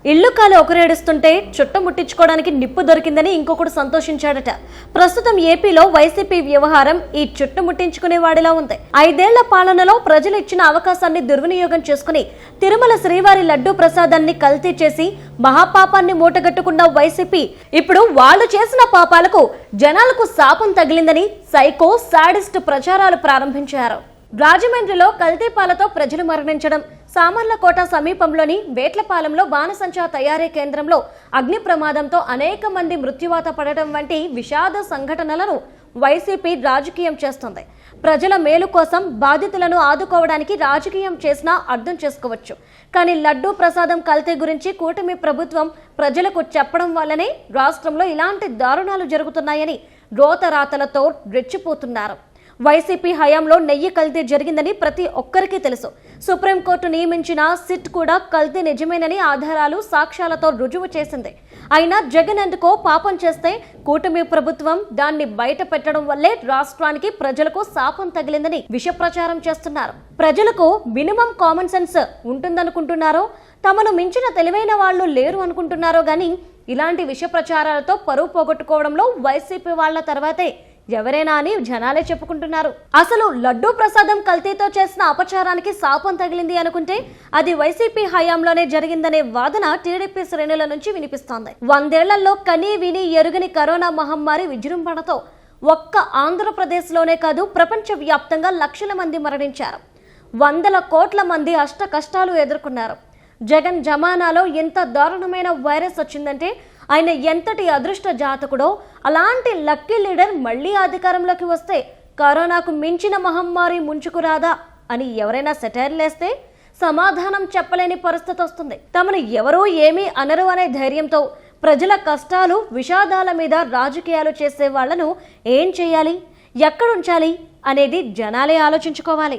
ఇల్లు కాలి ఒకరేడుస్తుంటే చుట్టముట్టించుకోవడానికి నిప్పు దొరికిందని ఇంకొకడు సంతోషించాడట. ప్రస్తుతం ఏపీలో వైసీపీ వ్యవహారం ఈ చుట్టముట్టించుకునే వాడిలా ఉంది. 5 ఏళ్ల పాలనలో ప్రజలు ఇచ్చిన అవకాశాన్ని దుర్వినియోగం చేసుకుని తిరుమల శ్రీవారి లడ్డూ ప్రసాదాన్ని కల్తీ చేసి మహాపాపాన్ని మూటగట్టుకున్న వైసీపీ ఇప్పుడు వాళ్ళు చేసిన పాపాలకు జనాలకు శాపం తగిలిందని సైకో సాడిస్ట్ ప్రచారాలు ప్రారంభించారు. రాజమండ్రిలో కల్తీ పాలతో ప్రజలు మరణించడం, సామర్లకోట సమీపంలోని వేట్లపాలెంలో బాణసంచా తయారీ కేంద్రంలో అగ్ని ప్రమాదంతో అనేక మంది మృత్యువాత పడటం వంటి విషాద సంఘటనలను వైసీపీ రాజకీయం చేస్తుంది. ప్రజల మేలు కోసం బాధితులను ఆదుకోవడానికి రాజకీయం చేసినా అర్థం చేసుకోవచ్చు. కానీ లడ్డూ ప్రసాదం కల్తీ గురించి కూటమి ప్రభుత్వం ప్రజలకు చెప్పడం వల్లనే రాష్ట్రంలో ఇలాంటి దారుణాలు జరుగుతున్నాయని రోతరాతలతో రెచ్చిపోతున్నారు. వైసీపీ హయాంలో నెయ్యి కల్తీ జరిగిందని ప్రతి ఒక్కరికి తెలుసు. సుప్రీంకోర్టు నియమించిన సిట్ కూడా కల్తీ నిజమేనని ఆధారాలు సాక్ష్యాలతో రుజువు చేసింది. అయినా జగన్ ఎందుకో పాపం చేస్తే కూటమి ప్రభుత్వం దాన్ని బయట పెట్టడం వల్లే రాష్ట్రానికి ప్రజలకు శాపం తగిలిందని విష ప్రచారం చేస్తున్నారు. ప్రజలకు మినిమం కామన్ సెన్స్ ఉంటుందనుకుంటున్నారో, తమను మించిన తెలివైన వాళ్ళు లేరు అనుకుంటున్నారో గానీ ఇలాంటి విష ప్రచారాలతో పరువు పోగొట్టుకోవడంలో వైసీపీ వాళ్ల తర్వాతే ఎవరైనా అని జనాలే చెప్పుకుంటున్నారు. అసలు లడ్డూ ప్రసాదం కల్తీతో చేసిన అపచారానికి శాపం తగిలింది అనుకుంటే అది వైసీపీ హయాంలోనే జరిగిందనే వాదన టీడీపీ శ్రేణుల నుంచి వినిపిస్తోంది. 100 ఏళ్లలో కనీ విని ఎరుగని కరోనా మహమ్మారి విజృంభణతో ఒక్క ఆంధ్రప్రదేశ్లోనే కాదు ప్రపంచ వ్యాప్తంగా లక్షల మంది మరణించారు. 100 కోట్ల మంది అష్ట కష్టాలు ఎదుర్కొన్నారు. జగన్ జమానాలో ఎంత దారుణమైన వైరస్ వచ్చిందంటే ఆయన ఎంతటి అదృష్ట జాతకుడో. అలాంటి లక్కీ లీడర్ మళ్లీ అధికారంలోకి వస్తే కరోనాకు మించిన మహమ్మారి ముంచుకురాదా అని ఎవరైనా సెటైర్లేస్తే సమాధానం చెప్పలేని పరిస్థితి వస్తుంది. తమను ఎవరూ ఏమీ అనరు అనే ధైర్యంతో ప్రజల కష్టాలు విషాదాల మీద రాజకీయాలు చేసే వాళ్లను ఏం చేయాలి, ఎక్కడుంచాలి అనేది జనాలే ఆలోచించుకోవాలి.